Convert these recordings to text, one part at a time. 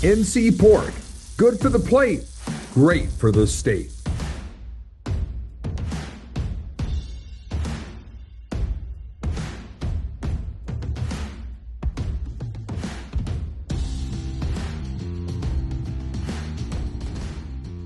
NC Pork. Good for the plate, great for the state.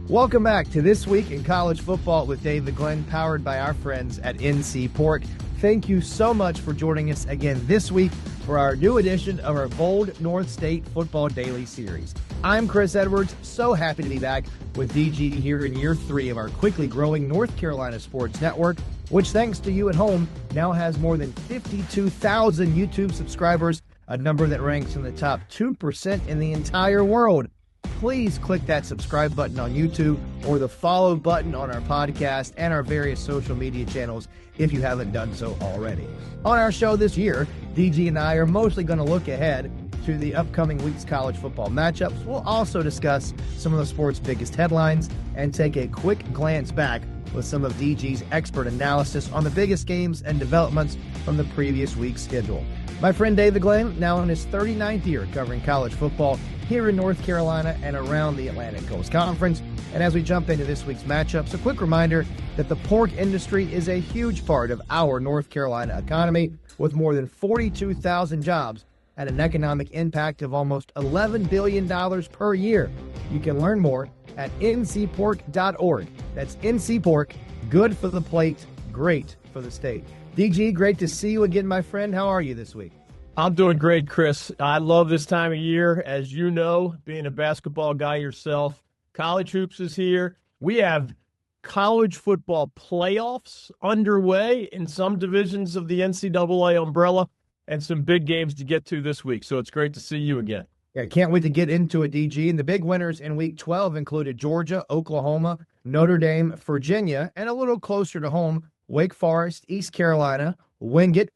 Welcome back to This Week in College Football with David Glenn, powered by our friends at NC Pork. Thank you so much for joining us again this week for our new edition of our Bold North State Football Daily Series. I'm Chris Edwards, so happy to be back with DG here in year 3 of our quickly growing North Carolina Sports Network, which, thanks to you at home, now has more than 52,000 YouTube subscribers, a number that ranks in the top 2% in the entire world. Please click that subscribe button on YouTube or the follow button on our podcast and our various social media channels if you haven't done so already. On our show this year, DG and I are mostly going to look ahead to the upcoming week's college football matchups. We'll also discuss some of the sport's biggest headlines and take a quick glance back with some of DG's expert analysis on the biggest games and developments from the previous week's schedule. My friend David Glenn, now in his 39th year covering college football here in North Carolina and around the Atlantic Coast Conference. And as we jump into this week's matchups, a quick reminder that the pork industry is a huge part of our North Carolina economy, with more than 42,000 jobs and an economic impact of almost $11 billion per year. You can learn more at ncpork.org. That's NC Pork, good for the plate, great for the state. DG, great to see you again, my friend. How are you this week? I'm doing great, Chris. I love this time of year. As you know, being a basketball guy yourself, college hoops is here. We have college football playoffs underway in some divisions of the NCAA umbrella and some big games to get to this week. So it's great to see you again. Yeah, can't wait to get into it, DG. And the big winners in Week 12 included Georgia, Oklahoma, Notre Dame, Virginia, and a little closer to home, Wake Forest, East Carolina, Wingate,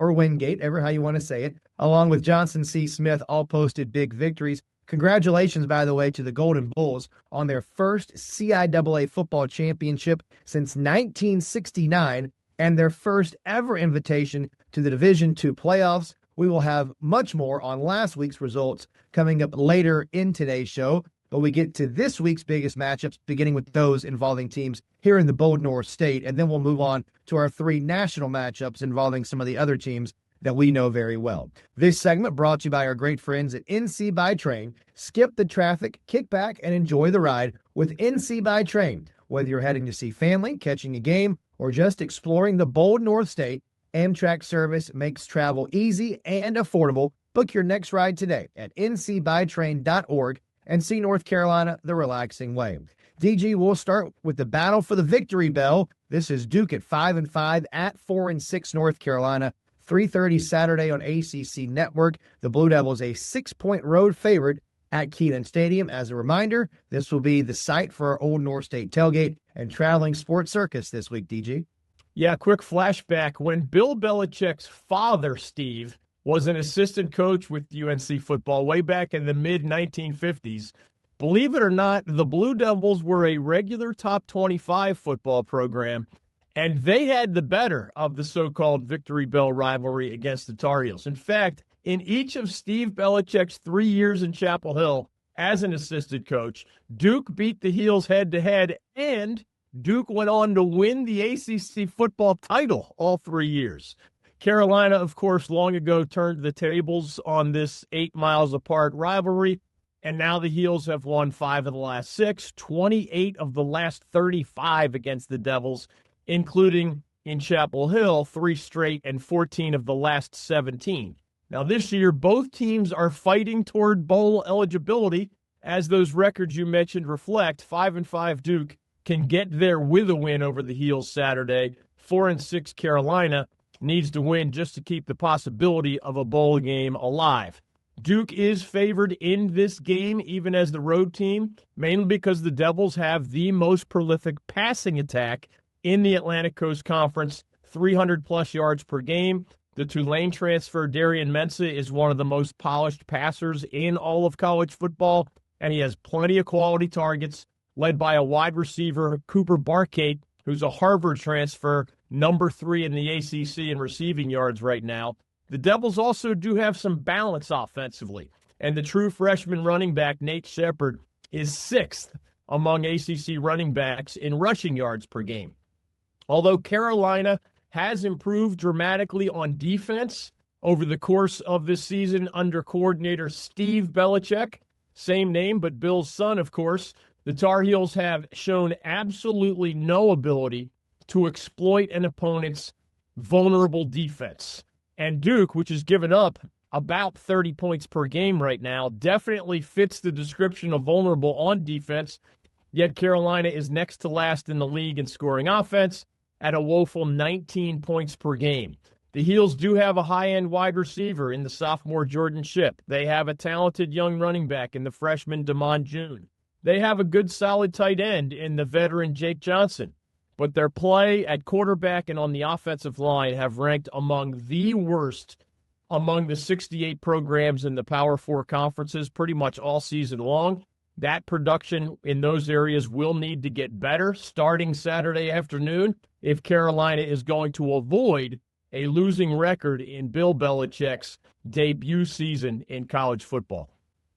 ever how you want to say it, along with Johnson C. Smith, all posted big victories. Congratulations, by the way, to the Golden Bulls on their first CIAA football championship since 1969 and their first ever invitation to the Division II playoffs. We will have much more on last week's results coming up later in today's show, but we get to this week's biggest matchups, beginning with those involving teams here in the Bold North State, and then we'll move on to our 3 national matchups involving some of the other teams that we know very well. This segment brought to you by our great friends at NC by Train. Skip the traffic, kick back, and enjoy the ride with NC by Train. Whether you're heading to see family, catching a game, or just exploring the Bold North State, Amtrak service makes travel easy and affordable. Book your next ride today at ncbytrain.org and see North Carolina the relaxing way. DG, we'll start with the battle for the victory bell. This is Duke at 5-5 at 4-6 North Carolina. 3:30 Saturday on ACC Network. The Blue Devils a 6-point road favorite at Kenan Stadium. As a reminder, this will be the site for our Old North State tailgate and traveling sports circus this week, DG. Yeah, quick flashback. When Bill Belichick's father, Steve, was an assistant coach with UNC football way back in the mid-1950s, believe it or not, the Blue Devils were a regular top 25 football program, and they had the better of the so-called Victory Bell rivalry against the Tar Heels. In fact, in each of Steve Belichick's 3 years in Chapel Hill as an assistant coach, Duke beat the Heels head-to-head, and Duke went on to win the ACC football title all 3 years. Carolina, of course, long ago turned the tables on this 8 miles apart rivalry, and now the Heels have won 5 of the last 6, 28 of the last 35 against the Devils, including in Chapel Hill, 3 straight and 14 of the last 17. Now this year, both teams are fighting toward bowl eligibility, as those records you mentioned reflect. 5-5 Duke can get there with a win over the Heels Saturday. 4-6 Carolina needs to win just to keep the possibility of a bowl game alive. Duke is favored in this game, even as the road team, mainly because the Devils have the most prolific passing attack in the Atlantic Coast Conference, 300-plus yards per game. The Tulane transfer, Darian Mensah, is one of the most polished passers in all of college football, and he has plenty of quality targets, led by a wide receiver, Cooper Barkate, who's a Harvard transfer, number 3 in the ACC in receiving yards right now. The Devils also do have some balance offensively. And the true freshman running back, Nate Shepard, is sixth among ACC running backs in rushing yards per game. Although Carolina has improved dramatically on defense over the course of this season under coordinator Steve Belichick, same name, but Bill's son, of course, the Tar Heels have shown absolutely no ability to exploit an opponent's vulnerable defense. And Duke, which has given up about 30 points per game right now, definitely fits the description of vulnerable on defense, yet Carolina is next to last in the league in scoring offense at a woeful 19 points per game. The Heels do have a high-end wide receiver in the sophomore Jordan Shipp. They have a talented young running back in the freshman Damon June. They have a good, solid tight end in the veteran Jake Johnson. But their play at quarterback and on the offensive line have ranked among the worst among the 68 programs in the Power Four conferences pretty much all season long. That production in those areas will need to get better starting Saturday afternoon if Carolina is going to avoid a losing record in Bill Belichick's debut season in college football.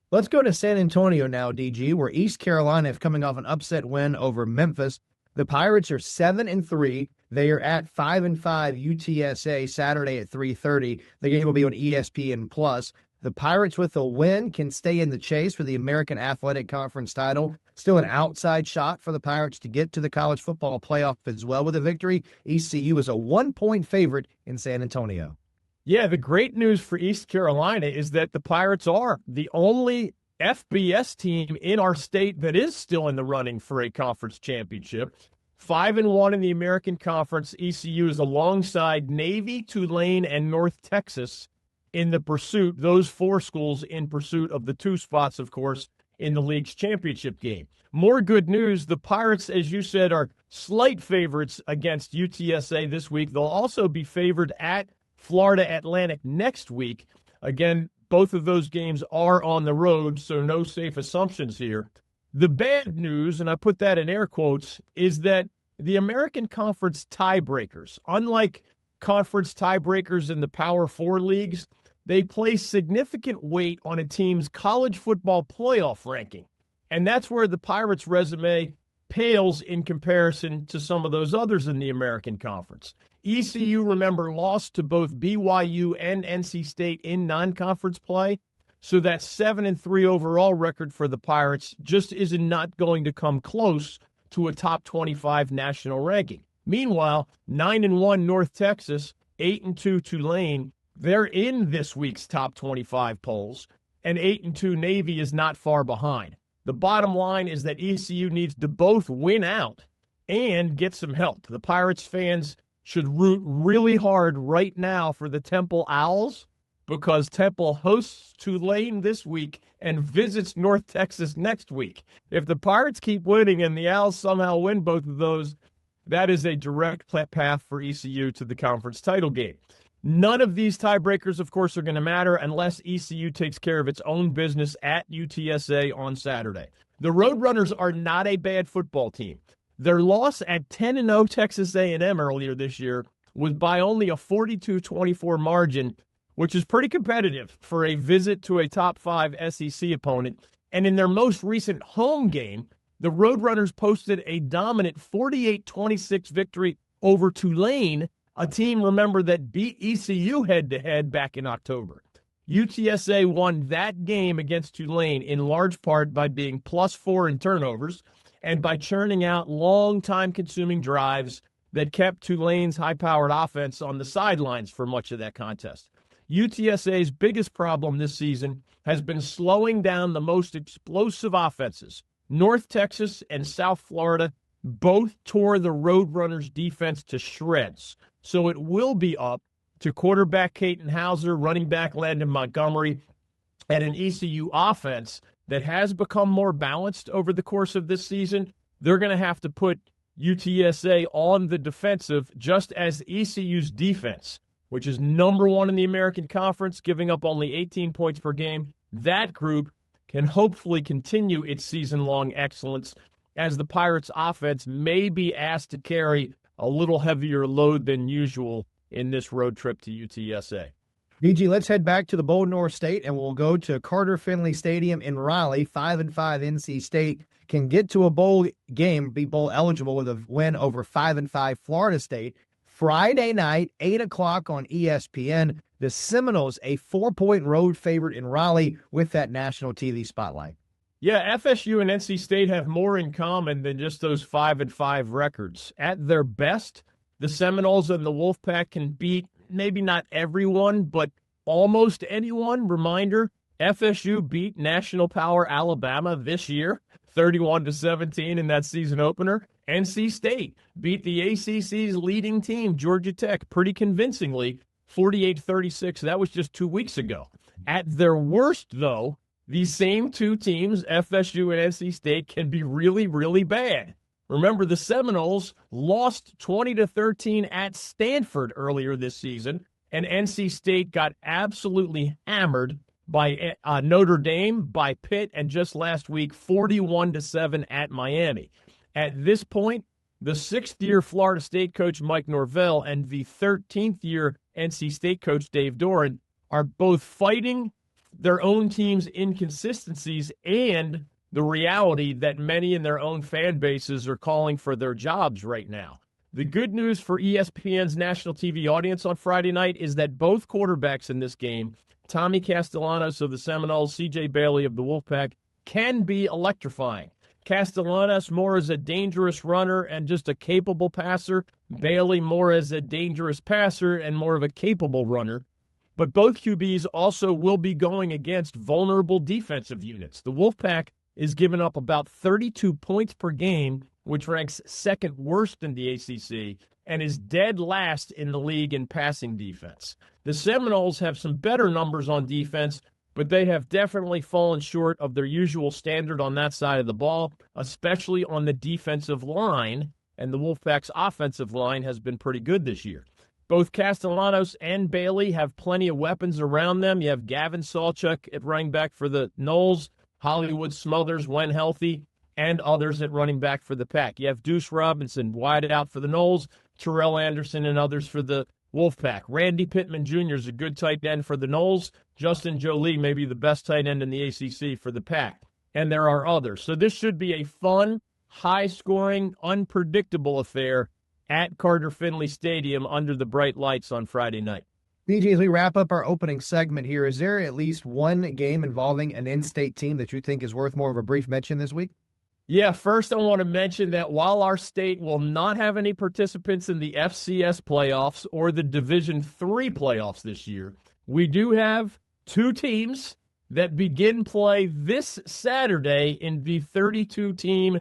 Let's go to San Antonio now, DG, where East Carolina is coming off an upset win over Memphis. The Pirates are 7-3. They are at 5-5 UTSA Saturday at 3:30. The game will be on ESPN Plus. The Pirates, with a win, can stay in the chase for the American Athletic Conference title. Still an outside shot for the Pirates to get to the college football playoff as well with a victory. ECU is a 1-point favorite in San Antonio. Yeah, the great news for East Carolina is that the Pirates are the only FBS team in our state that is still in the running for a conference championship. 5-1 in the American Conference. ECU is alongside Navy, Tulane, and North Texas in the pursuit, those four schools in pursuit of the two spots, of course, in the league's championship game. More good news, the Pirates, as you said, are slight favorites against UTSA this week. They'll also be favored at Florida Atlantic next week. Again, both of those games are on the road, so no safe assumptions here. The bad news, and I put that in air quotes, is that the American Conference tiebreakers, unlike conference tiebreakers in the Power Four leagues, they place significant weight on a team's college football playoff ranking. And that's where the Pirates' resume pales in comparison to some of those others in the American Conference. ECU, remember, lost to both BYU and NC State in non-conference play, so that 7-3 overall record for the Pirates just is not going to come close to a top 25 national ranking. Meanwhile, 9-1 North Texas, 8-2 Tulane, they're in this week's top 25 polls, and 8-2 Navy is not far behind. The bottom line is that ECU needs to both win out and get some help. The Pirates fans should root really hard right now for the Temple Owls, because Temple hosts Tulane this week and visits North Texas next week. If the Pirates keep winning and the Owls somehow win both of those, that is a direct path for ECU to the conference title game. None of these tiebreakers, of course, are going to matter unless ECU takes care of its own business at UTSA on Saturday. The Roadrunners are not a bad football team. Their loss at 10-0 Texas A&M earlier this year was by only a 42-24 margin, which is pretty competitive for a visit to a top 5 SEC opponent. And in their most recent home game, the Roadrunners posted a dominant 48-26 victory over Tulane, a team, remember, that beat ECU head-to-head back in October. UTSA won that game against Tulane in large part by being +4 in turnovers and by churning out long, time-consuming drives that kept Tulane's high-powered offense on the sidelines for much of that contest. UTSA's biggest problem this season has been slowing down the most explosive offenses. North Texas and South Florida both tore the Roadrunners' defense to shreds. So it will be up to quarterback Caton Hauser, running back Landon Montgomery, and an ECU offense that has become more balanced over the course of this season. They're going to have to put UTSA on the defensive, just as ECU's defense, which is number 1 in the American Conference, giving up only 18 points per game. That group can hopefully continue its season-long excellence, as the Pirates' offense may be asked to carry a little heavier load than usual in this road trip to UTSA. BG, let's head back to the Bold North State, and we'll go to Carter-Finley Stadium in Raleigh. 5-5 NC State can get to a bowl game, be bowl eligible with a win over 5-5 Florida State. Friday night, 8 o'clock on ESPN. The Seminoles, a 4-point road favorite in Raleigh with that national TV spotlight. Yeah, FSU and NC State have more in common than just those 5-5 records. At their best, the Seminoles and the Wolfpack can beat maybe not everyone, but almost anyone. Reminder, FSU beat national power Alabama this year, 31-17 in that season opener. NC State beat the ACC's leading team, Georgia Tech, pretty convincingly, 48-36. That was just 2 weeks ago. At their worst, though, these same two teams, FSU and NC State, can be really, really bad. Remember, the Seminoles lost 20-13 at Stanford earlier this season, and NC State got absolutely hammered by Notre Dame, by Pitt, and just last week, 41-7 at Miami. At this point, the sixth-year Florida State coach Mike Norvell and the 13th-year NC State coach Dave Doran are both fighting their own team's inconsistencies and the reality that many in their own fan bases are calling for their jobs right now. The good news for ESPN's national TV audience on Friday night is that both quarterbacks in this game, Tommy Castellanos of the Seminoles, CJ Bailey of the Wolfpack, can be electrifying. Castellanos more as a dangerous runner and just a capable passer. Bailey more as a dangerous passer and more of a capable runner. But both QBs also will be going against vulnerable defensive units. The Wolfpack is giving up about 32 points per game, which ranks second worst in the ACC, and is dead last in the league in passing defense. The Seminoles have some better numbers on defense, but they have definitely fallen short of their usual standard on that side of the ball, especially on the defensive line, and the Wolfpack's offensive line has been pretty good this year. Both Castellanos and Bailey have plenty of weapons around them. You have Gavin Sawchuk at running back for the Noles, Hollywood Smothers when healthy, and others at running back for the Pack. You have Deuce Robinson wide out for the Noles, Terrell Anderson and others for the Wolfpack. Randy Pittman Jr. is a good tight end for the Noles. Justin Jolie may be the best tight end in the ACC for the Pack. And there are others. So this should be a fun, high-scoring, unpredictable affair at Carter-Finley Stadium under the bright lights on Friday night. BG, as we wrap up our opening segment here, is there at least one game involving an in-state team that you think is worth more of a brief mention this week? Yeah, first I want to mention that while our state will not have any participants in the FCS playoffs or the Division III playoffs this year, we do have two teams that begin play this Saturday in the 32-team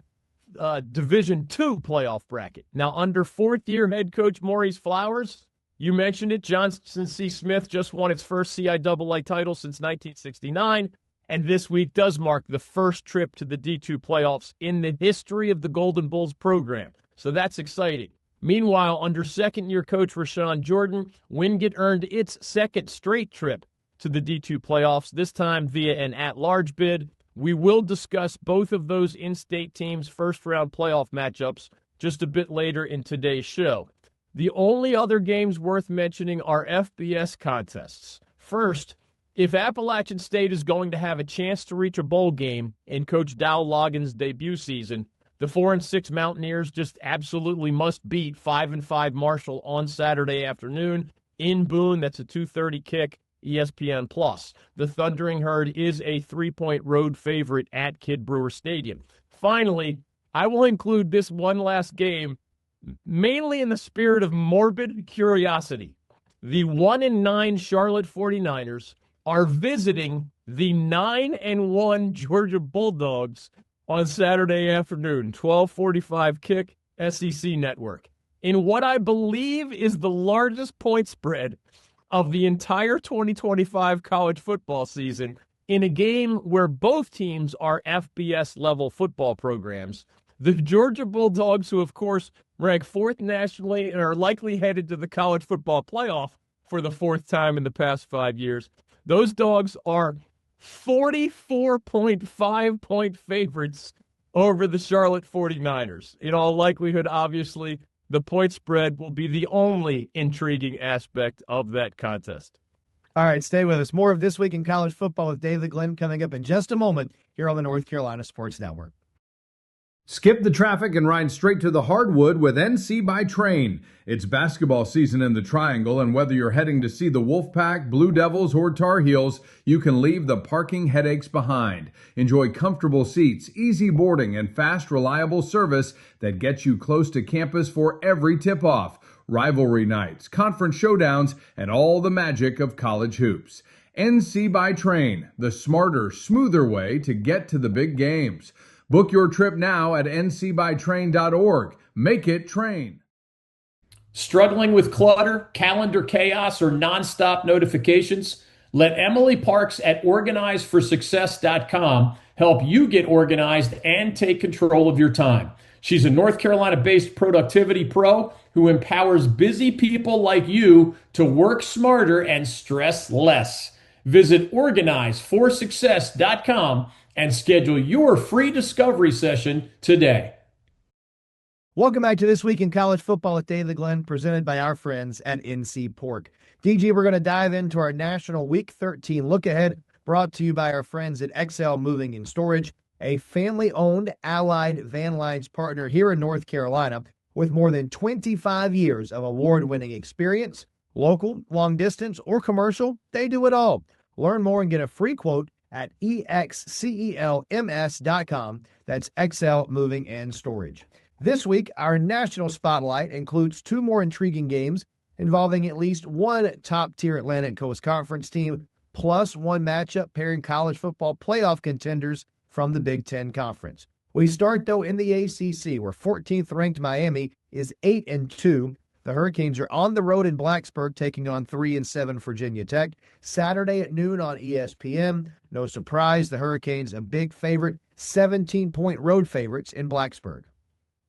Division II playoff bracket. Now, under fourth-year head coach Maurice Flowers, you mentioned it, Johnson C. Smith just won its first CIAA title since 1969, and this week does mark the first trip to the D2 playoffs in the history of the Golden Bulls program. So that's exciting. Meanwhile, under second-year coach Rashawn Jordan, Wingate earned its second straight trip to the D2 playoffs, this time via an at-large bid. We will discuss both of those in-state teams' first-round playoff matchups just a bit later in today's show. The only other games worth mentioning are FBS contests. First, if Appalachian State is going to have a chance to reach a bowl game in Coach Dow Loggins' debut season, the 4-6 Mountaineers just absolutely must beat 5-5 Marshall on Saturday afternoon in Boone. That's a 2:30 kick, ESPN+. The Thundering Herd is a 3-point road favorite at Kid Brewer Stadium. Finally, I will include this one last game mainly in the spirit of morbid curiosity. The 1-9 Charlotte 49ers are visiting the 9-1 Georgia Bulldogs on Saturday afternoon, 12:45 kick, SEC Network. In what I believe is the largest point spread of the entire 2025 college football season, in a game where both teams are FBS-level football programs, the Georgia Bulldogs, who of course rank fourth nationally and are likely headed to the college football playoff for the fourth time in the past 5 years, those dogs are 44.5-point favorites over the Charlotte 49ers. In all likelihood, obviously, the point spread will be the only intriguing aspect of that contest. All right, stay with us. More of This Week in College Football with David Glenn coming up in just a moment here on the North Carolina Sports Network. Skip the traffic and ride straight to the hardwood with NC by Train. It's basketball season in the Triangle, and whether you're heading to see the Wolfpack, Blue Devils, or Tar Heels, you can leave the parking headaches behind. Enjoy comfortable seats, easy boarding, and fast, reliable service that gets you close to campus for every tip-off, rivalry nights, conference showdowns, and all the magic of college hoops. NC by Train, the smarter, smoother way to get to the big games. Book your trip now at ncbytrain.org. Make it train. Struggling with clutter, calendar chaos, or nonstop notifications? Let Emily Parks at organizeforsuccess.com help you get organized and take control of your time. She's a North Carolina-based productivity pro who empowers busy people like you to work smarter and stress less. Visit organizeforsuccess.com and schedule your free discovery session today. Welcome back to This Week in College Football with David Glenn, presented by our friends at NC Pork. DG, we're going to dive into our National Week 13 look ahead, brought to you by our friends at XL Moving and Storage, a family-owned Allied Van Lines partner here in North Carolina with more than 25 years of award-winning experience. Local, long distance, or commercial, they do it all. Learn more and get a free quote at excelms.com. That's XL Moving and Storage. This week, our national spotlight includes two more intriguing games involving at least one top-tier Atlantic Coast Conference team, plus one matchup pairing college football playoff contenders from the Big Ten Conference. We start, though, in the ACC, where 14th-ranked Miami is 8-2. The Hurricanes are on the road in Blacksburg, taking on 3-7 Virginia Tech. Saturday at noon on ESPN. No surprise, the Hurricanes a big favorite, 17-point road favorites in Blacksburg.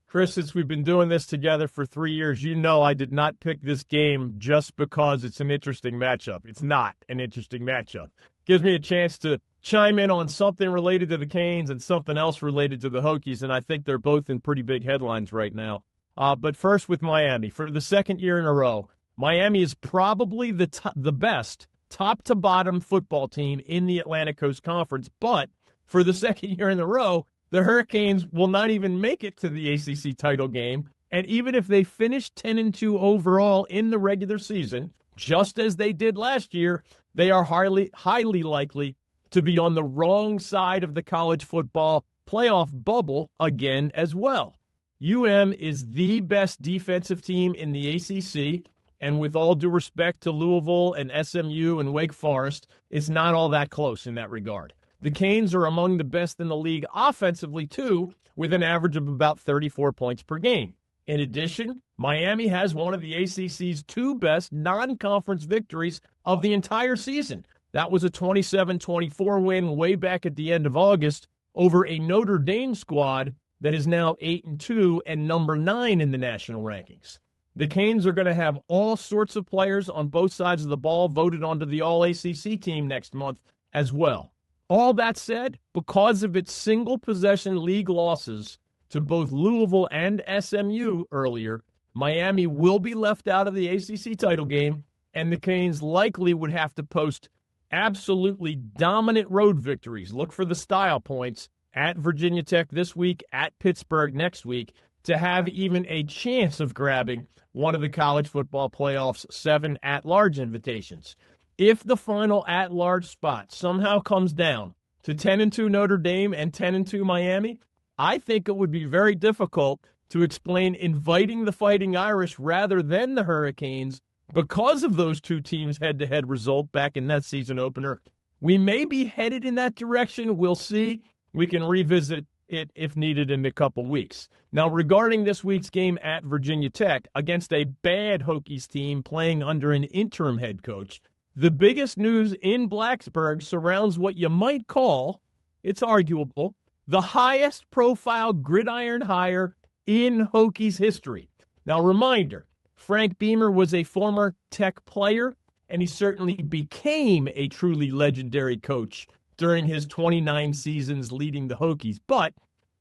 Chris, since we've been doing this together for 3 years, you know I did not pick this game just because it's an interesting matchup. It's not an interesting matchup. Gives me a chance to chime in on something related to the Canes and something else related to the Hokies, and I think they're both in pretty big headlines right now. But first with Miami. For the second year in a row, Miami is probably the best top-to-bottom football team in the Atlantic Coast Conference. But for the second year in a row, the Hurricanes will not even make it to the ACC title game. And even if they finish 10-2 overall in the regular season, just as they did last year, they are highly likely to be on the wrong side of the college football playoff bubble again as well. is the best defensive team in the ACC, and with all due respect to Louisville and SMU and Wake Forest, it's not all that close in that regard. The Canes are among the best in the league offensively, too, with an average of about 34 points per game. In addition, Miami has one of the ACC's two best non-conference victories of the entire season. That was a 27-24 win way back at the end of August over a Notre Dame squad that is now 8-2 and number 9 in the national rankings. The Canes are going to have all sorts of players on both sides of the ball voted onto the All-ACC team next month as well. All that said, because of its single-possession league losses to both Louisville and SMU earlier, Miami will be left out of the ACC title game, and the Canes likely would have to post absolutely dominant road victories. Look for the style points at Virginia Tech this week, at Pittsburgh next week, to have even a chance of grabbing one of the college football playoff's 7 at-large invitations. If the final at-large spot somehow comes down to 10-2 Notre Dame and 10-2 Miami, I think it would be very difficult to explain inviting the Fighting Irish rather than the Hurricanes because of those two teams' head-to-head result back in that season opener. We may be headed in that direction. We'll see. We can revisit it if needed in a couple weeks. Now, regarding this week's game at Virginia Tech against a bad Hokies team playing under an interim head coach, the biggest news in Blacksburg surrounds what you might call, it's arguable, the highest profile gridiron hire in Hokies history. Now, reminder, Frank Beamer was a former Tech player, and he certainly became a truly legendary coach during his 29 seasons leading the Hokies. But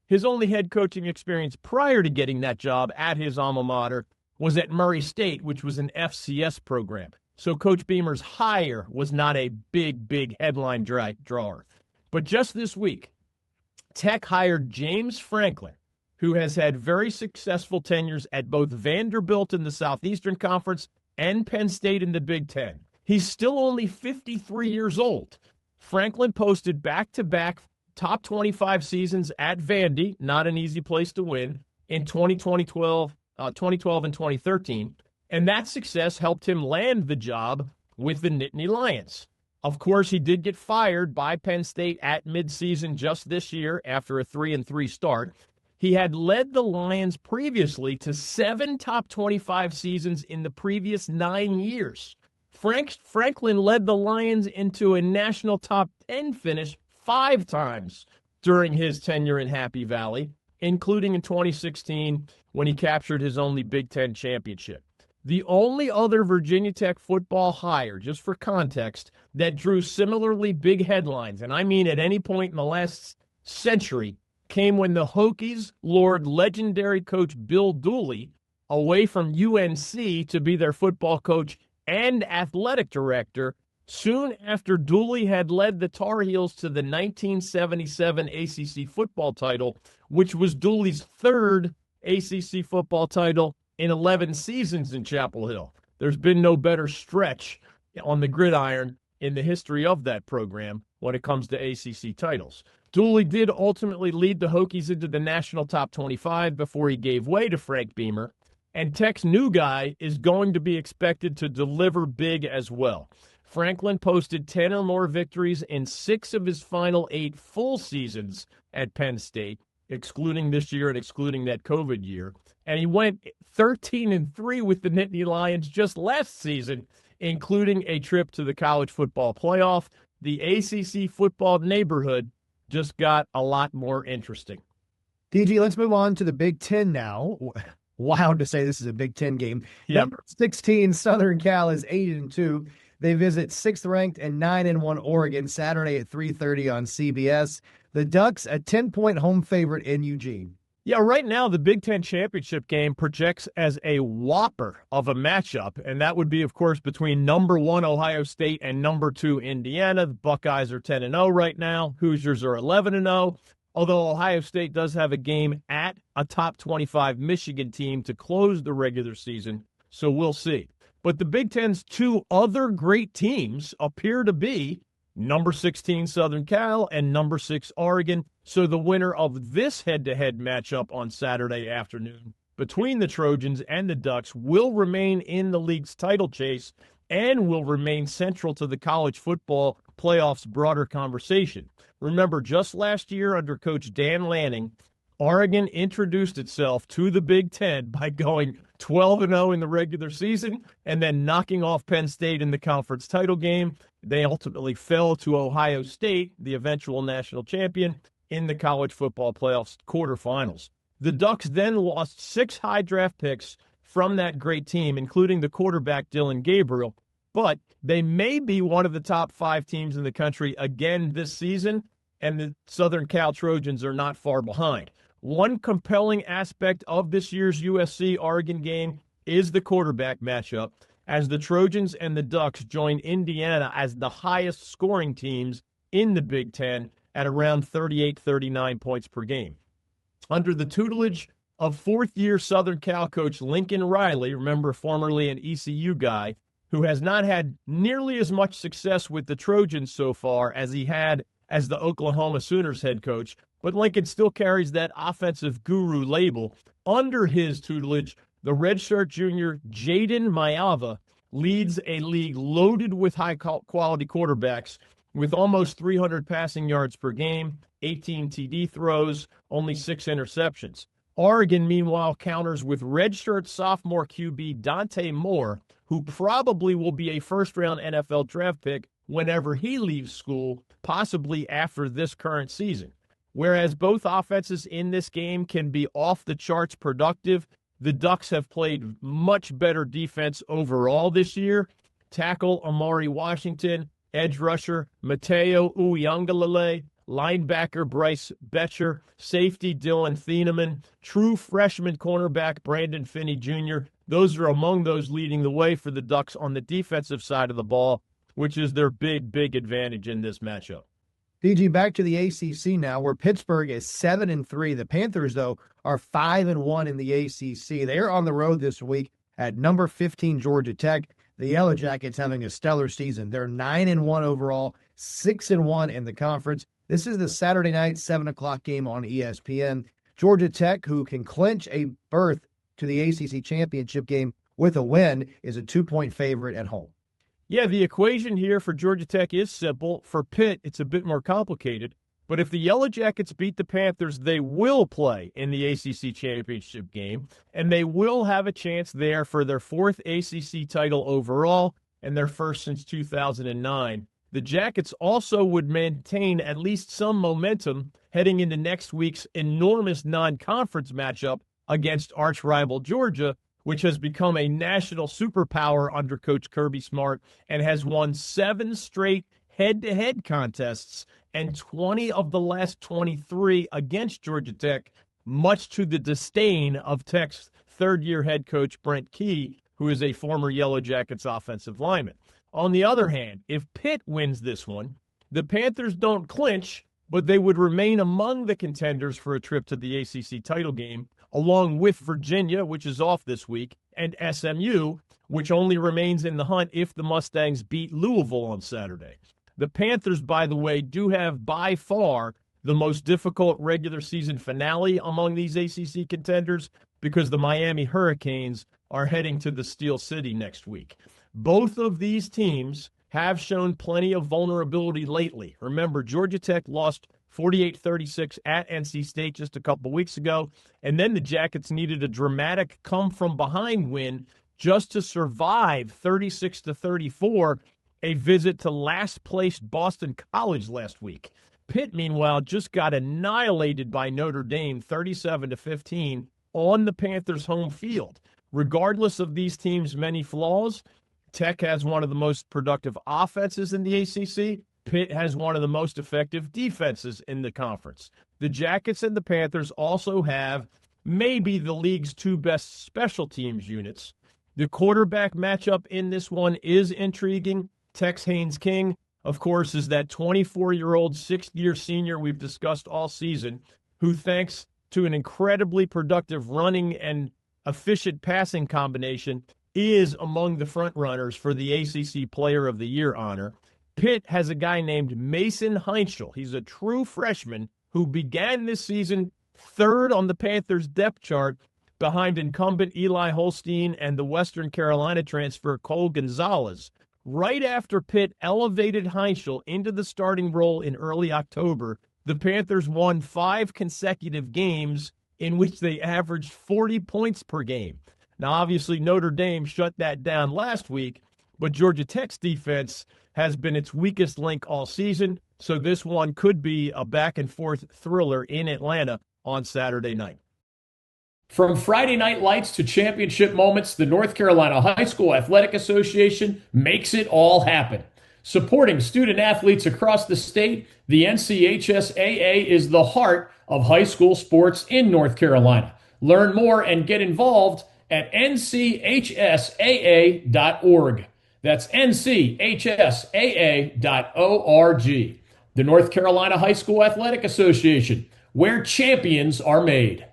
his only head coaching experience prior to getting that job at his alma mater was at Murray State, which was an FCS program. so Coach Beamer's hire was not a big headline drawer. But just this week, Tech hired James Franklin, who has had very successful tenures at both Vanderbilt in the Southeastern Conference and Penn State in the Big Ten. He's still only 53 years old. Franklin posted back-to-back top 25 seasons at Vandy, not an easy place to win, in 2012 and 2013, and that success helped him land the job with the Nittany Lions. Of course, he did get fired by Penn State at midseason just this year after a 3-3 start. He had led the Lions previously to 7 top 25 seasons in the previous 9 years. Franklin led the Lions into a national top 10 finish 5 times during his tenure in Happy Valley, including in 2016 when he captured his only Big Ten championship. The only other Virginia Tech football hire, just for context, that drew similarly big headlines, and I mean at any point in the last century, came when the Hokies lured legendary coach Bill Dooley away from UNC to be their football coach and athletic director soon after Dooley had led the Tar Heels to the 1977 ACC football title, which was Dooley's 3rd ACC football title in 11 seasons in Chapel Hill. There's been no better stretch on the gridiron in the history of that program when it comes to ACC titles. Dooley did ultimately lead the Hokies into the national top 25 before he gave way to Frank Beamer, and Tech's new guy is going to be expected to deliver big as well. Franklin posted 10 or more victories in 6 of his final 8 full seasons at Penn State, excluding this year and excluding that COVID year. And he went 13-3 with the Nittany Lions just last season, including a trip to the college football playoff. The ACC football neighborhood just got a lot more interesting. DG, let's move on to the Big Ten now. Wild to say this is a Big Ten game. Yep. Number 16, Southern Cal is 8-2. They visit 6th-ranked and 9-1 Oregon Saturday at 3:30 on CBS. The Ducks, a 10-point home favorite in Eugene. Yeah, right now the Big Ten championship game projects as a whopper of a matchup, and that would be, of course, between number 1 Ohio State and number 2 Indiana. The Buckeyes are 10-0 right now. Hoosiers are 11-0, although Ohio State does have a game at a top 25 Michigan team to close the regular season, so we'll see. But the Big Ten's 2 other great teams appear to be number 16 Southern Cal and number 6 Oregon. So the winner of this head-to-head matchup on Saturday afternoon between the Trojans and the Ducks will remain in the league's title chase and will remain central to the college football playoffs broader conversation. Remember, just last year under Coach Dan Lanning, Oregon introduced itself to the Big Ten by going 12-0 in the regular season and then knocking off Penn State in the conference title game. They ultimately fell to Ohio State, the eventual national champion, in the college football playoffs quarterfinals. The Ducks then lost 6 high draft picks from that great team, including the quarterback Dylan Gabriel, but they may be one of the top 5 teams in the country again this season, and the Southern Cal Trojans are not far behind. One compelling aspect of this year's USC-Oregon game is the quarterback matchup, as the Trojans and the Ducks join Indiana as the highest scoring teams in the Big Ten at around 38-39 points per game. Under the tutelage of 4th-year Southern Cal coach Lincoln Riley, remember formerly an ECU guy, who has not had nearly as much success with the Trojans so far as he had as the Oklahoma Sooners head coach, but Lincoln still carries that offensive guru label. Under his tutelage, the redshirt junior Jaden Mayava leads a league loaded with high-quality quarterbacks with almost 300 passing yards per game, 18 TD throws, only 6 interceptions. Oregon, meanwhile, counters with redshirt sophomore QB Dante Moore, who probably will be a first-round NFL draft pick whenever he leaves school, possibly after this current season. Whereas both offenses in this game can be off-the-charts productive, the Ducks have played much better defense overall this year. Tackle Amari Washington, edge rusher Mateo Uiagalelei, linebacker Bryce Betcher, safety Dylan Thieneman, true freshman cornerback Brandon Finney Jr., Those are among those leading the way for the Ducks on the defensive side of the ball, which is their big advantage in this matchup. DG, back to the ACC now, where Pittsburgh is 7-3. The Panthers, though, are 5-1 in the ACC. They are on the road this week at number 15 Georgia Tech. The Yellow Jackets having a stellar season. They're 9-1 overall, 6-1 in the conference. This is the Saturday night 7 o'clock game on ESPN. Georgia Tech, who can clinch a berth to the ACC championship game with a win, is a 2-point favorite at home. Yeah, the equation here for Georgia Tech is simple. For Pitt, it's a bit more complicated. But if the Yellow Jackets beat the Panthers, they will play in the ACC championship game, and they will have a chance there for their fourth ACC title overall and their first since 2009. The Jackets also would maintain at least some momentum heading into next week's enormous non-conference matchup against arch-rival Georgia, which has become a national superpower under Coach Kirby Smart and has won 7 straight head-to-head contests and 20 of the last 23 against Georgia Tech, much to the disdain of Tech's third-year head coach Brent Key, who is a former Yellow Jackets offensive lineman. On the other hand, if Pitt wins this one, the Panthers don't clinch, but they would remain among the contenders for a trip to the ACC title game, along with Virginia, which is off this week, and SMU, which only remains in the hunt if the Mustangs beat Louisville on Saturday. The Panthers, by the way, do have by far the most difficult regular season finale among these ACC contenders because the Miami Hurricanes are heading to the Steel City next week. Both of these teams have shown plenty of vulnerability lately. Remember, Georgia Tech lost 48-36 at NC State just a couple weeks ago, and then the Jackets needed a dramatic come-from-behind win just to survive 36-34, a visit to last-placed Boston College last week. Pitt, meanwhile, just got annihilated by Notre Dame 37-15 on the Panthers' home field. Regardless of these teams' many flaws, Tech has one of the most productive offenses in the ACC. Pitt has one of the most effective defenses in the conference. The Jackets and the Panthers also have maybe the league's 2 best special teams units. The quarterback matchup in this one is intriguing. Tex Haynes King, of course, is that 24-year-old, 6th-year senior we've discussed all season, who, thanks to an incredibly productive running and efficient passing combination, is among the front-runners for the ACC Player of the Year honor. Pitt has a guy named Mason Heinschel. He's a true freshman who began this season 3rd on the Panthers' depth chart behind incumbent Eli Holstein and the Western Carolina transfer Cole Gonzalez. Right after Pitt elevated Heinschel into the starting role in early October, the Panthers won 5 consecutive games in which they averaged 40 points per game. Now, obviously, Notre Dame shut that down last week, but Georgia Tech's defense has been its weakest link all season, so this one could be a back-and-forth thriller in Atlanta on Saturday night. From Friday night lights to championship moments, the North Carolina High School Athletic Association makes it all happen. Supporting student athletes across the state, the NCHSAA is the heart of high school sports in North Carolina. Learn more and get involved at nchsaa.org. That's nchsaa.org. The North Carolina High School Athletic Association, where champions are made.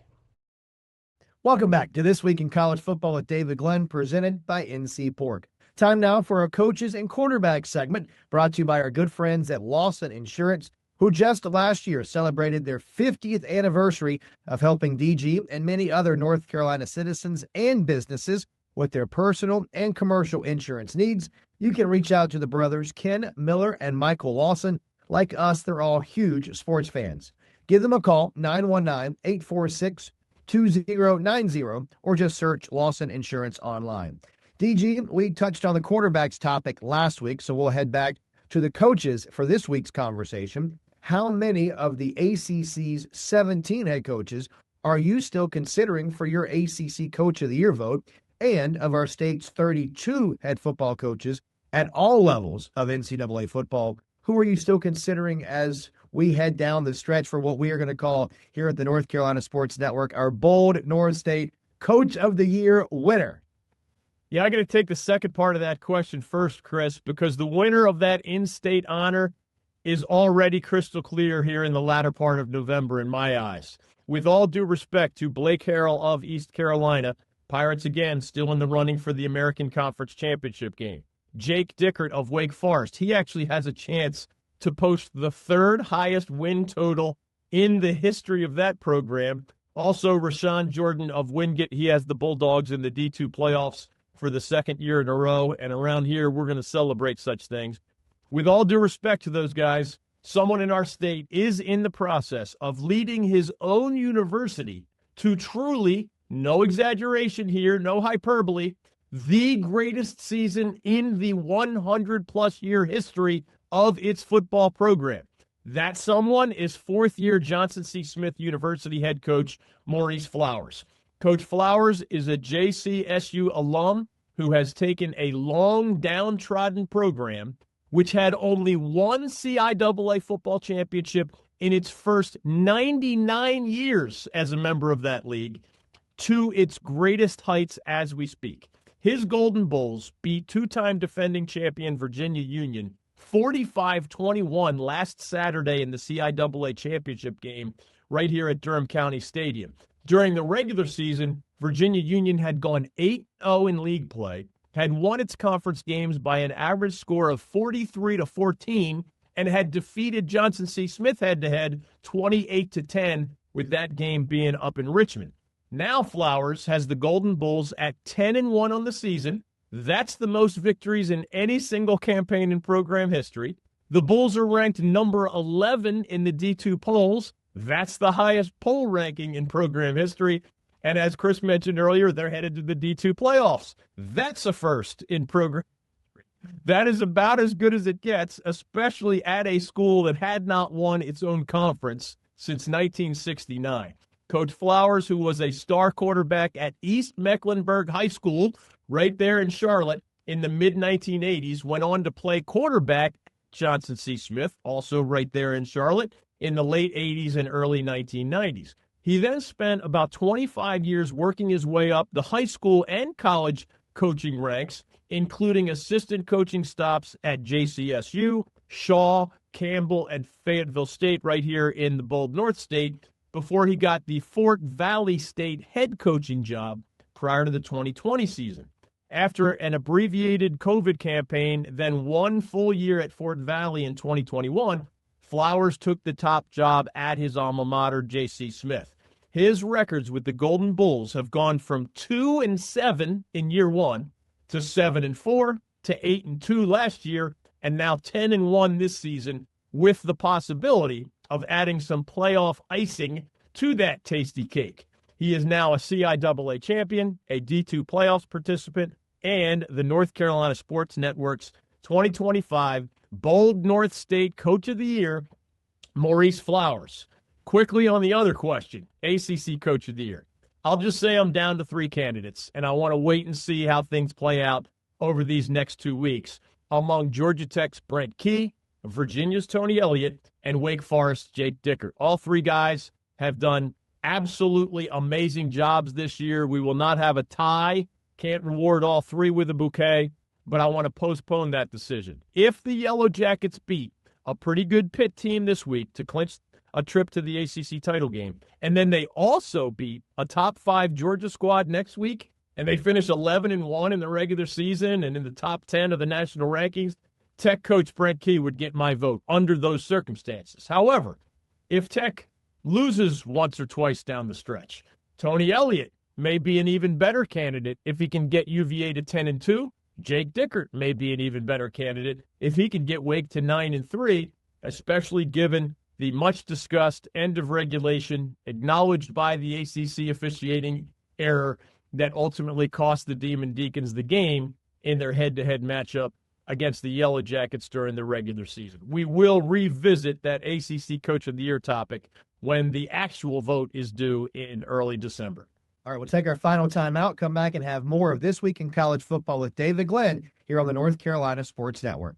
Welcome back to This Week in College Football with David Glenn, presented by NC Pork. Time now for our coaches and quarterbacks segment, brought to you by our good friends at Lawson Insurance, who just last year celebrated their 50th anniversary of helping DG and many other North Carolina citizens and businesses with their personal and commercial insurance needs. You can reach out to the brothers Ken Miller and Michael Lawson. Like us, they're all huge sports fans. Give them a call, 919-846-2090, or just search Lawson Insurance online. DG, we touched on the quarterbacks topic last week, so we'll head back to the coaches for this week's conversation. How many of the ACC's 17 head coaches are you still considering for your ACC Coach of the Year vote? And of our state's 32 head football coaches at all levels of NCAA football, who are you still considering as we head down the stretch for what we are going to call here at the North Carolina Sports Network our bold North State Coach of the Year winner? Yeah, I got to take the second part of that question first, Chris, because the winner of that in-state honor is already crystal clear here in the latter part of November in my eyes. With all due respect to Blake Harrell of East Carolina, Pirates again still in the running for the American Conference Championship game. Jake Dickert of Wake Forest, he actually has a chance to post the third highest win total in the history of that program. Also, Rashawn Jordan of Wingate, he has the Bulldogs in the D2 playoffs for the second year in a row, and around here we're going to celebrate such things. With all due respect to those guys, someone in our state is in the process of leading his own university to truly, no exaggeration here, no hyperbole, the greatest season in the 100-plus year history of its football program. That someone is fourth-year Johnson C. Smith University head coach Maurice Flowers. Coach Flowers is a JCSU alum who has taken a long downtrodden program which had only one CIAA football championship in its first 99 years as a member of that league, to its greatest heights as we speak. His Golden Bulls beat two-time defending champion Virginia Union 45-21 last Saturday in the CIAA championship game right here at Durham County Stadium. During the regular season, Virginia Union had gone 8-0 in league play, had won its conference games by an average score of 43-14, and had defeated Johnson C. Smith head-to-head 28-10, with that game being up in Richmond. Now Flowers has the Golden Bulls at 10-1 on the season. That's the most victories in any single campaign in program history. The Bulls are ranked number 11 in the D2 polls. That's the highest poll ranking in program history. And as Chris mentioned earlier, they're headed to the D2 playoffs. That's a first in program. That is about as good as it gets, especially at a school that had not won its own conference since 1969. Coach Flowers, who was a star quarterback at East Mecklenburg High School, right there in Charlotte in the mid-1980s, went on to play quarterback at Johnson C. Smith, also right there in Charlotte, in the late 80s and early 1990s. He then spent about 25 years working his way up the high school and college coaching ranks, including assistant coaching stops at JCSU, Shaw, Campbell, and Fayetteville State right here in the bold North State, before he got the Fort Valley State head coaching job prior to the 2020 season. After an abbreviated COVID campaign, then 1 full year at Fort Valley in 2021, Flowers took the top job at his alma mater, J.C. Smith. His records with the Golden Bulls have gone from 2-7 in year one to 7-4 to 8-2 last year, and now 10-1 this season, with the possibility of adding some playoff icing to that tasty cake. He is now a CIAA champion, a D2 playoffs participant, and the North Carolina Sports Network's 2025 Bold North State Coach of the Year, Maurice Flowers. Quickly on the other question, ACC Coach of the Year. I'll just say I'm down to 3 candidates, and I want to wait and see how things play out over these next 2 weeks. Among Georgia Tech's Brent Key, Virginia's Tony Elliott, and Wake Forest's Jake Dickert. All 3 guys have done absolutely amazing jobs this year. We will not have a tie. Can't reward all 3 with a bouquet, but I want to postpone that decision. If the Yellow Jackets beat a pretty good Pitt team this week to clinch a trip to the ACC title game, and then they also beat a top 5 Georgia squad next week, and they finish 11-1 in the regular season and in the top 10 of the national rankings, Tech coach Brent Key would get my vote under those circumstances. However, if Tech loses once or twice down the stretch, Tony Elliott may be an even better candidate if he can get UVA to 10-2. Jake Dickert may be an even better candidate if he can get Wake to 9-3, especially given the much-discussed end of regulation acknowledged by the ACC officiating error that ultimately cost the Demon Deacons the game in their head-to-head matchup against the Yellow Jackets during the regular season. We will revisit that ACC Coach of the Year topic when the actual vote is due in early December. All right, we'll take our final time out, come back and have more of This Week in College Football with David Glenn here on the North Carolina Sports Network.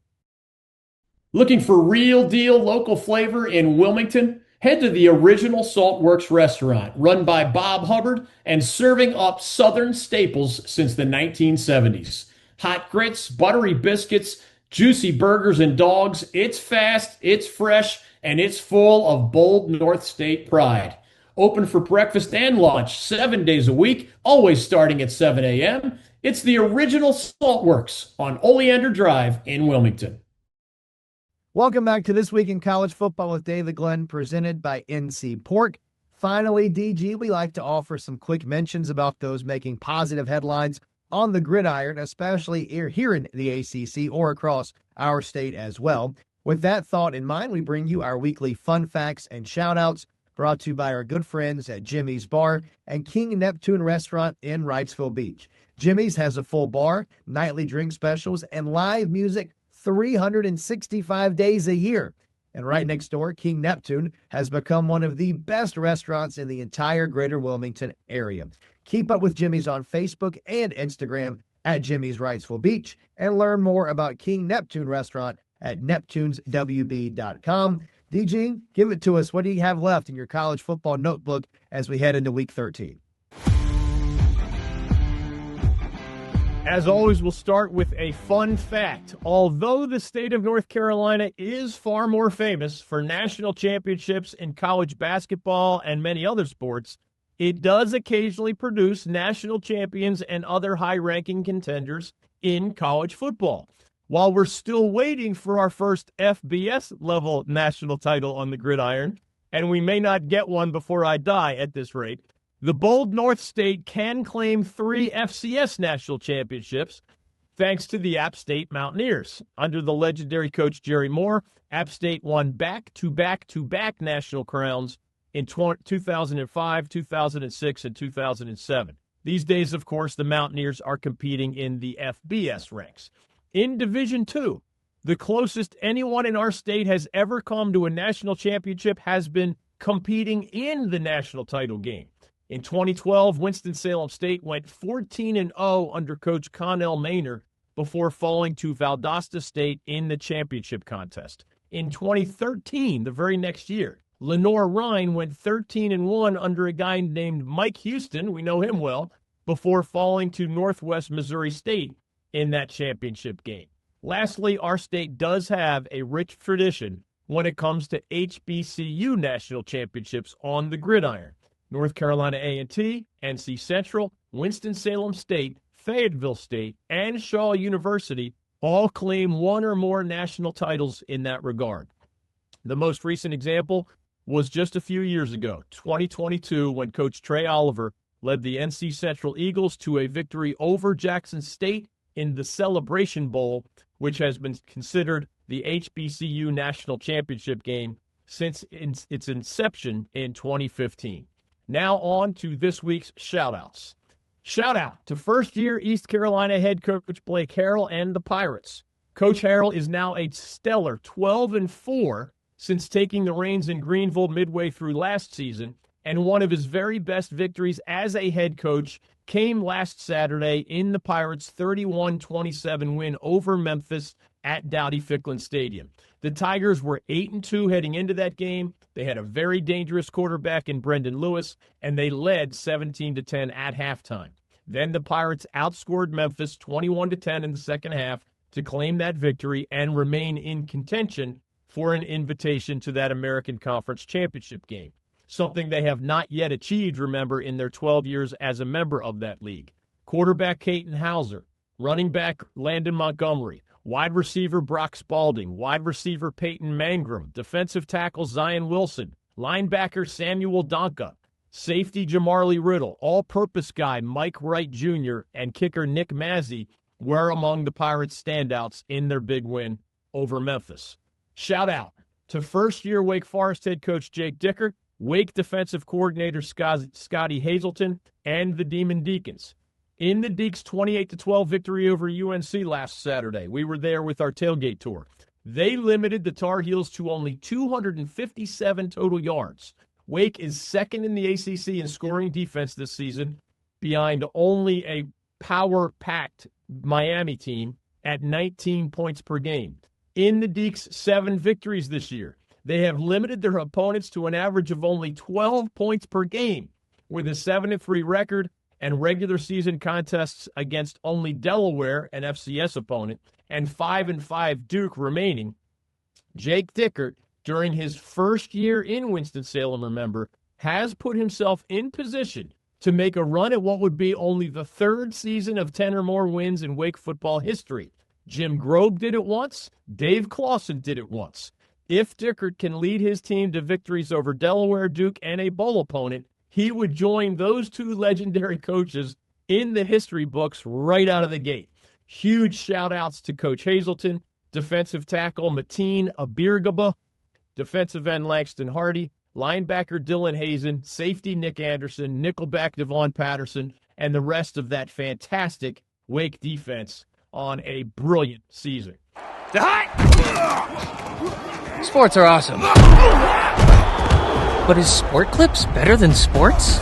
Looking for real deal local flavor in Wilmington? Head to the original Saltworks restaurant, run by Bob Hubbard and serving up Southern staples since the 1970s. Hot grits, buttery biscuits, juicy burgers and dogs. It's fast, it's fresh, and it's full of bold North State pride. Open for breakfast and lunch 7 days a week, always starting at 7 a.m. It's the original Saltworks on Oleander Drive in Wilmington. Welcome back to This Week in College Football with David Glenn, presented by NC Pork. Finally, DG, we like to offer some quick mentions about those making positive headlines on the gridiron, especially here in the ACC or across our state as well. With that thought in mind, we bring you our weekly fun facts and shoutouts, brought to you by our good friends at Jimmy's Bar and King Neptune Restaurant in Wrightsville Beach. Jimmy's has a full bar, nightly drink specials, and live music 365 days a year. And right next door, King Neptune has become one of the best restaurants in the entire greater Wilmington area. Keep up with Jimmy's on Facebook and Instagram at Jimmy's Wrightsville Beach, and learn more about King Neptune Restaurant at neptuneswb.com. DG, give it to us. What do you have left in your college football notebook as we head into Week 13? As always, we'll start with a fun fact. Although the state of North Carolina is far more famous for national championships in college basketball and many other sports, it does occasionally produce national champions and other high-ranking contenders in college football. While we're still waiting for our first FBS-level national title on the gridiron, and we may not get one before I die at this rate, the bold North State can claim 3 FCS national championships thanks to the App State Mountaineers. Under the legendary coach Jerry Moore, App State won back-to-back-to-back national crowns in 2005, 2006, and 2007. These days, of course, the Mountaineers are competing in the FBS ranks. In Division II, the closest anyone in our state has ever come to a national championship has been competing in the national title game. In 2012, Winston-Salem State went 14-0 under Coach Connell Maynor before falling to Valdosta State in the championship contest. In 2013, the very next year, Lenore-Rhine went 13-1 under a guy named Mike Houston, we know him well, before falling to Northwest Missouri State in that championship game. Lastly, our state does have a rich tradition when it comes to HBCU national championships on the gridiron. North Carolina A&T, NC Central, Winston-Salem State, Fayetteville State, and Shaw University all claim one or more national titles in that regard. The most recent example was just a few years ago, 2022, when Coach Trey Oliver led the NC Central Eagles to a victory over Jackson State in the Celebration Bowl, which has been considered the HBCU national championship game since its inception in 2015. Now on to this week's shout-outs. Shout-out to first-year East Carolina head coach Blake Harrell and the Pirates. Coach Harrell is now a stellar 12-4 since taking the reins in Greenville midway through last season, and one of his very best victories as a head coach came last Saturday in the Pirates' 31-27 win over Memphis at Dowdy-Ficklin Stadium. The Tigers were 8-2 heading into that game. They had a very dangerous quarterback in Brendan Lewis, and they led 17-10 at halftime. Then the Pirates outscored Memphis 21-10 in the second half to claim that victory and remain in contention for an invitation to that American Conference Championship game, something they have not yet achieved, remember, in their 12 years as a member of that league. Quarterback Caton Hauser, running back Landon Montgomery, wide receiver Brock Spalding, wide receiver Peyton Mangrum, defensive tackle Zion Wilson, linebacker Samuel Donka, safety Jamarly Riddle, all-purpose guy Mike Wright Jr., and kicker Nick Mazzy were among the Pirates' standouts in their big win over Memphis. Shout out to first-year Wake Forest head coach Jake Dicker, Wake defensive coordinator Scotty Hazelton, and the Demon Deacons. In the Deeks' 28-12 victory over UNC last Saturday, we were there with our tailgate tour. They limited the Tar Heels to only 257 total yards. Wake is second in the ACC in scoring defense this season, behind only a power-packed Miami team at 19 points per game. In the Deeks' 7 victories this year, They have limited their opponents to an average of only 12 points per game, with a 7-3 record and regular season contests against only Delaware, an FCS opponent, and 5-5 Duke remaining. Jake Dickert, during his first year in Winston-Salem, remember, has put himself in position to make a run at what would be only the third season of 10 or more wins in Wake football history. Jim Grobe did it once. Dave Clawson did it once. If Dickert can lead his team to victories over Delaware, Duke, and a bowl opponent, he would join those two legendary coaches in the history books right out of the gate. Huge shout-outs to Coach Hazelton, defensive tackle Mateen Abirgaba, defensive end Langston Hardy, linebacker Dylan Hazen, safety Nick Anderson, nickelback Devon Patterson, and the rest of that fantastic Wake defense on a brilliant season. Sports are awesome. But is Sport Clips better than sports?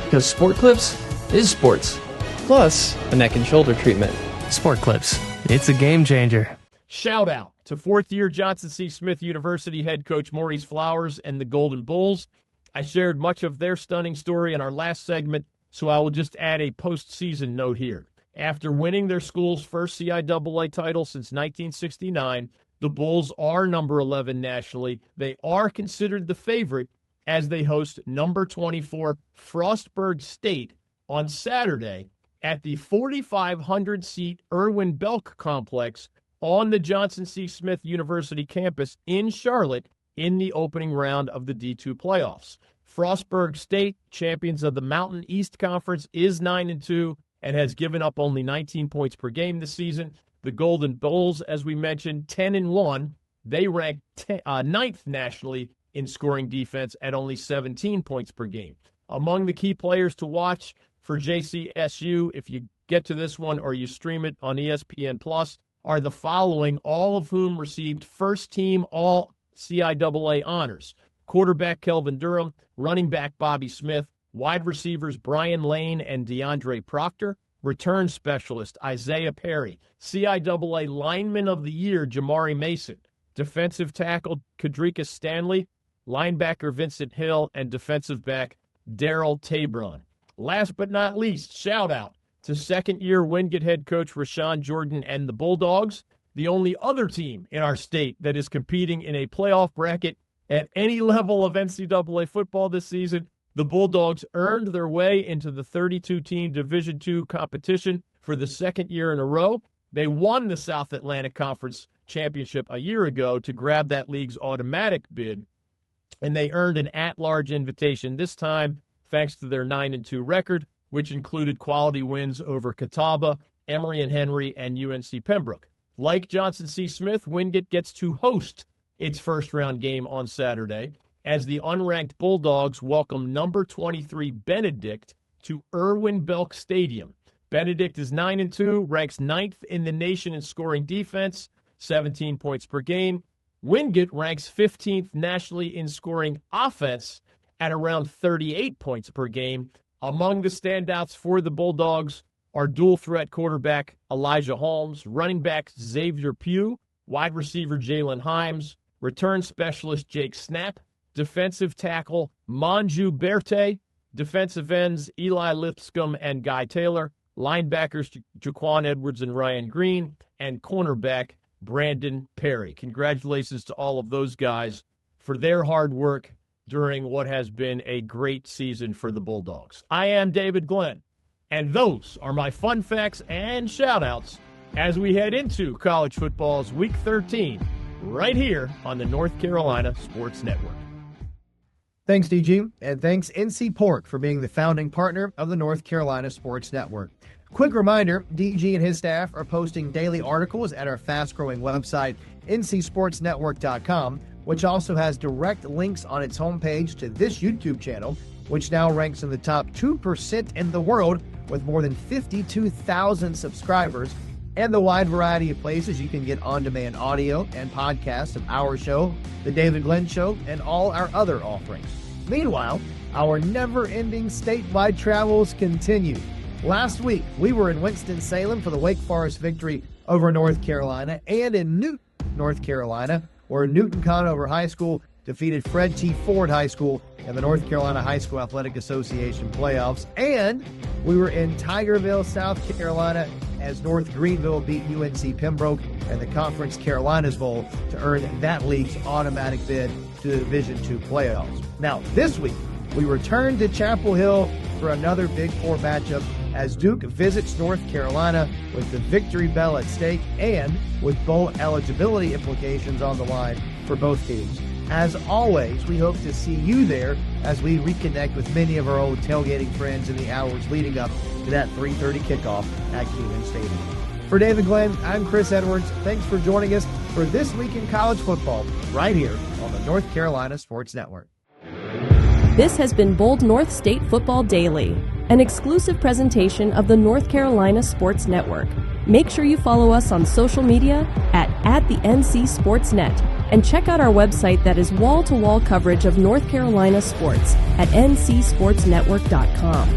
Because Sport Clips is sports. Plus, a neck and shoulder treatment. Sport Clips. It's a game changer. Shout out to fourth-year Johnson C. Smith University head coach Maurice Flowers and the Golden Bulls. I shared much of their stunning story in our last segment, so I will just add a postseason note here. After winning their school's first CIAA title since 1969, the Bulls are number 11 nationally. They are considered the favorite as they host number 24 Frostburg State on Saturday at the 4,500-seat Irwin Belk Complex on the Johnson C. Smith University campus in Charlotte in the opening round of the D2 playoffs. Frostburg State, champions of the Mountain East Conference, is 9-2 and has given up only 19 points per game this season. The Golden Bulls, as we mentioned, 10-1. They rank 9th nationally in scoring defense at only 17 points per game. Among the key players to watch for JCSU, if you get to this one or you stream it on ESPN+, are the following, all of whom received first-team All-CIAA honors. Quarterback Kelvin Durham, running back Bobby Smith, wide receivers Brian Lane and DeAndre Proctor, return specialist Isaiah Perry, CIAA lineman of the year Jamari Mason, defensive tackle Kadrika Stanley, linebacker Vincent Hill, and defensive back Daryl Tabron. Last but not least, shout out to second-year Wingate head coach Rashawn Jordan and the Bulldogs, the only other team in our state that is competing in a playoff bracket at any level of NCAA football this season. The Bulldogs earned their way into the 32-team Division II competition for the second year in a row. They won the South Atlantic Conference Championship a year ago to grab that league's automatic bid, and they earned an at-large invitation this time thanks to their 9-2 record, which included quality wins over Catawba, Emory and Henry, and UNC Pembroke. Like Johnson C. Smith, Wingate gets to host its first-round game on Saturday as the unranked Bulldogs welcome number 23 Benedict to Irwin Belk Stadium. Benedict is 9-2, ranks 9th in the nation in scoring defense, 17 points per game. Wingate ranks 15th nationally in scoring offense at around 38 points per game. Among the standouts for the Bulldogs are dual-threat quarterback Elijah Holmes, running back Xavier Pugh, wide receiver Jalen Himes, return specialist Jake Snap, defensive tackle Manju Berte, defensive ends Eli Lipscomb and Guy Taylor, linebackers Jaquan Edwards and Ryan Green, and cornerback Brandon Perry. Congratulations to all of those guys for their hard work during what has been a great season for the Bulldogs. I am David Glenn, and those are my fun facts and shout-outs as we head into college football's Week 13 right here on the North Carolina Sports Network. Thanks, DG, and thanks NC Pork for being the founding partner of the North Carolina Sports Network. Quick reminder, DG and his staff are posting daily articles at our fast-growing website, ncsportsnetwork.com, which also has direct links on its homepage to this YouTube channel, which now ranks in the top 2% in the world with more than 52,000 subscribers, and the wide variety of places you can get on-demand audio and podcasts of our show, The David Glenn Show, and all our other offerings. Meanwhile, our never-ending statewide travels continue. Last week, we were in Winston-Salem for the Wake Forest victory over North Carolina, and in Newton, North Carolina, where Newton Conover High School defeated Fred T. Ford High School in the North Carolina High School Athletic Association playoffs. And we were in Tigerville, South Carolina, as North Greenville beat UNC Pembroke in the Conference Carolinas Bowl to earn that league's automatic bid to the Division II playoffs. Now, this week, we return to Chapel Hill for another Big Four matchup as Duke visits North Carolina with the victory bell at stake and with bowl eligibility implications on the line for both teams. As always, we hope to see you there as we reconnect with many of our old tailgating friends in the hours leading up to that 3:30 kickoff at Keenan Stadium. For David Glenn, I'm Chris Edwards. Thanks for joining us for This Week in College Football right here on the North Carolina Sports Network. This has been Bold North State Football Daily, an exclusive presentation of the North Carolina Sports Network. Make sure you follow us on social media at the NC Sportsnet, and check out our website that is wall-to-wall coverage of North Carolina sports at ncsportsnetwork.com.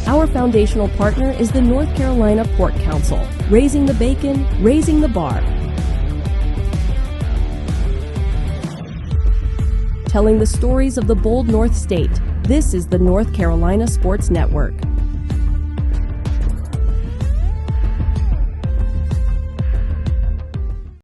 Our foundational partner is the North Carolina Pork Council, raising the bacon, raising the bar. Telling the stories of the bold North State, this is the North Carolina Sports Network.